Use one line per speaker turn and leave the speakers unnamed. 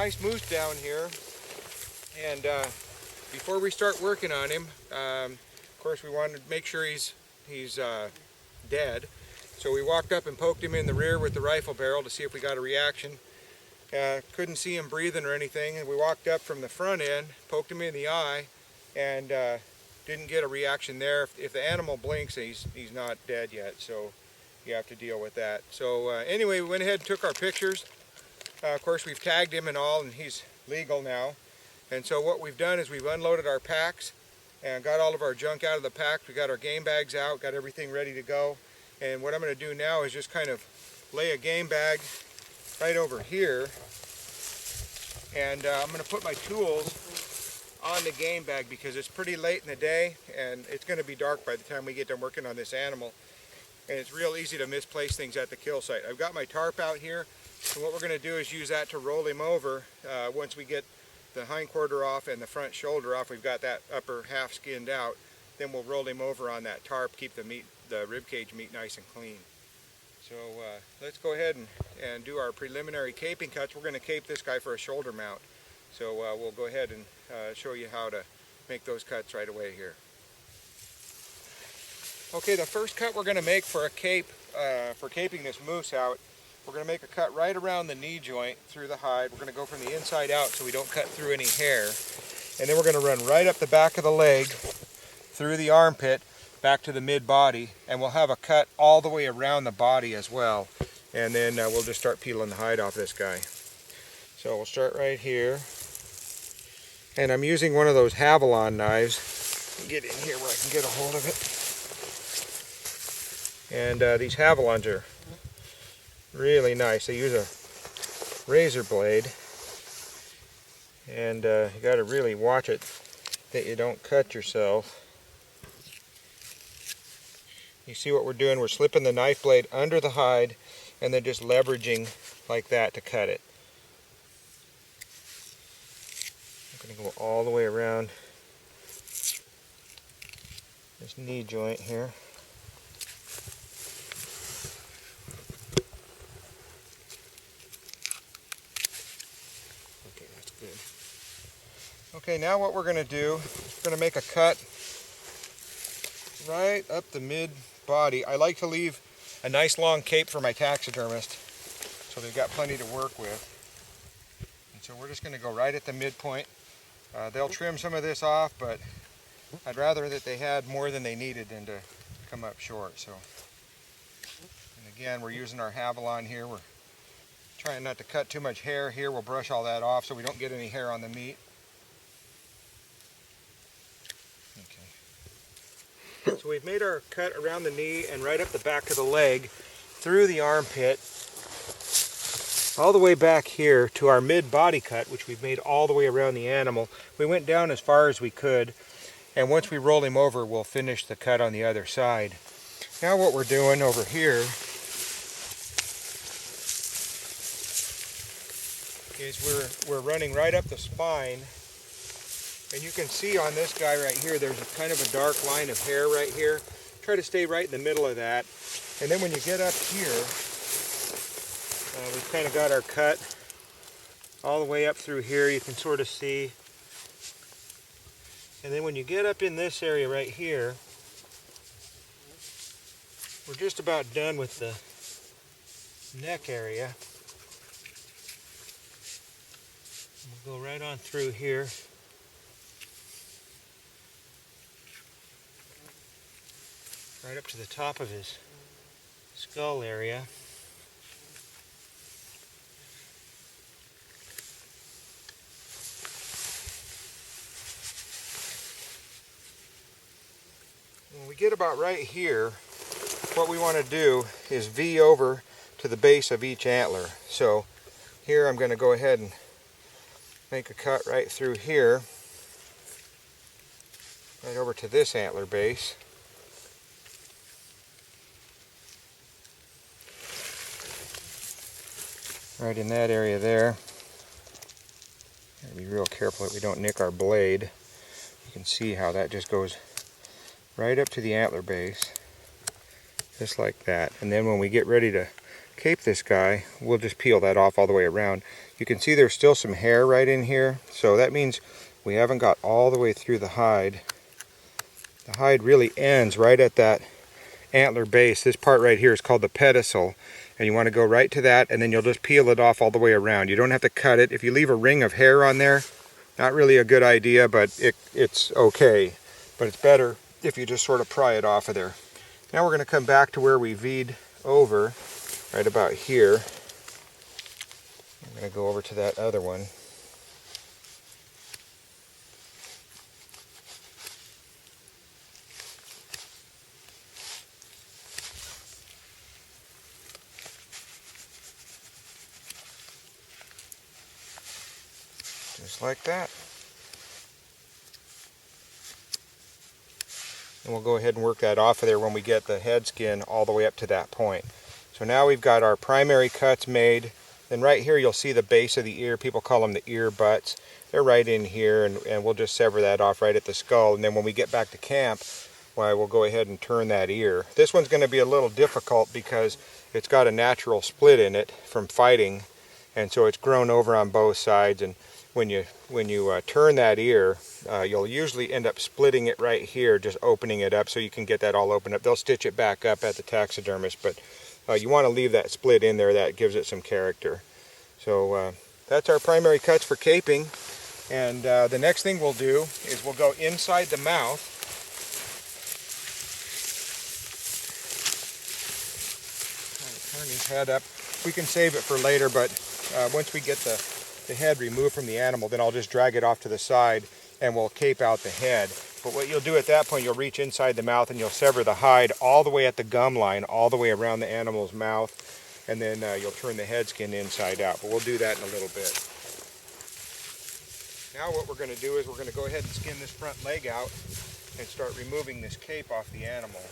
nice moose down here, and before we start working on him, of course we wanted to make sure he's dead. So we walked up and poked him in the rear with the rifle barrel to see if we got a reaction. Couldn't see him breathing or anything, and we walked up from the front end, poked him in the eye, and didn't get a reaction there. If the animal blinks, he's not dead yet, so you have to deal with that. So anyway, we went ahead and took our pictures. Of course, we've tagged him and all, and he's legal now. And so what we've done is we've unloaded our packs and got all of our junk out of the pack. We got our game bags out, got everything ready to go. And what I'm going to do now is just kind of lay a game bag right over here. And I'm going to put my tools on the game bag because it's pretty late in the day and it's going to be dark by the time we get done working on this animal. And it's real easy to misplace things at the kill site. I've got my tarp out here, and what we're going to do is use that to roll him over. Once we get the hind quarter off and the front shoulder off, we've got that upper half skinned out, then we'll roll him over on that tarp, keep the rib cage meat nice and clean. So let's go ahead and do our preliminary caping cuts. We're going to cape this guy for a shoulder mount. So we'll go ahead and show you how to make those cuts right away here. Okay, the first cut we're going to make for a cape, for caping this moose out, we're going to make a cut right around the knee joint through the hide. We're going to go from the inside out so we don't cut through any hair. And then we're going to run right up the back of the leg, through the armpit, back to the mid-body, and we'll have a cut all the way around the body as well. And then we'll just start peeling the hide off this guy. So we'll start right here. And I'm using one of those Havilon knives. Get in here where I can get a hold of it. And these Havilons are really nice. They use a razor blade, and you got to really watch it that you don't cut yourself. You see what we're doing? We're slipping the knife blade under the hide and then just leveraging like that to cut it. I'm going to go all the way around this knee joint here. Okay, now what we're going to do is we're going to make a cut right up the mid-body. I like to leave a nice long cape for my taxidermist so they've got plenty to work with. And so we're just going to go right at the midpoint. They'll trim some of this off, but I'd rather that they had more than they needed than to come up short. So, and again, we're using our Havilon here. We're trying not to cut too much hair here. We'll brush all that off so we don't get any hair on the meat. So we've made our cut around the knee and right up the back of the leg, through the armpit, all the way back here to our mid-body cut, which we've made all the way around the animal. We went down as far as we could, and once we roll him over, we'll finish the cut on the other side. Now what we're doing over here is we're running right up the spine. And you can see on this guy right here, there's a kind of a dark line of hair right here. Try to stay right in the middle of that. And then when you get up here, we've kind of got our cut all the way up through here. You can sort of see. And then when you get up in this area right here, we're just about done with the neck area. We'll go right on through here. Right up to the top of his skull area. When we get about right here, what we want to do is V over to the base of each antler. So here I'm going to go ahead and make a cut right through here, right over to this antler base. Right in that area there. Gotta be real careful that we don't nick our blade. You can see how that just goes right up to the antler base, just like that. And then when we get ready to cape this guy, we'll just peel that off all the way around. You can see there's still some hair right in here, so that means we haven't got all the way through the hide. The hide really ends right at that antler base. This part right here is called the pedicel, and you want to go right to that, and then you'll just peel it off all the way around. You don't have to cut it. If you leave a ring of hair on there, not really a good idea, but it's okay. But it's better if you just sort of pry it off of there. Now we're going to come back to where we V'd over, right about here. I'm going to go over to that other one. Just like that. And we'll go ahead and work that off of there when we get the head skin all the way up to that point. So now we've got our primary cuts made. Then right here you'll see the base of the ear. People call them the ear butts. They're right in here, and we'll just sever that off right at the skull. And then when we get back to camp, why, we'll go ahead and turn that ear. This one's going to be a little difficult because it's got a natural split in it from fighting, and so it's grown over on both sides. And when you turn that ear, you'll usually end up splitting it right here, just opening it up so you can get that all opened up. They'll stitch it back up at the taxidermist, but you want to leave that split in there. That gives it some character. So that's our primary cuts for caping. And the next thing we'll do is we'll go inside the mouth. Turn his head up. We can save it for later, but once we get the head removed from the animal, then I'll just drag it off to the side and we'll cape out the head. But what you'll do at that point, you'll reach inside the mouth and you'll sever the hide all the way at the gum line, all the way around the animal's mouth, and then you'll turn the head skin inside out. But we'll do that in a little bit. Now what we're going to do is we're going to go ahead and skin this front leg out and start removing this cape off the animal.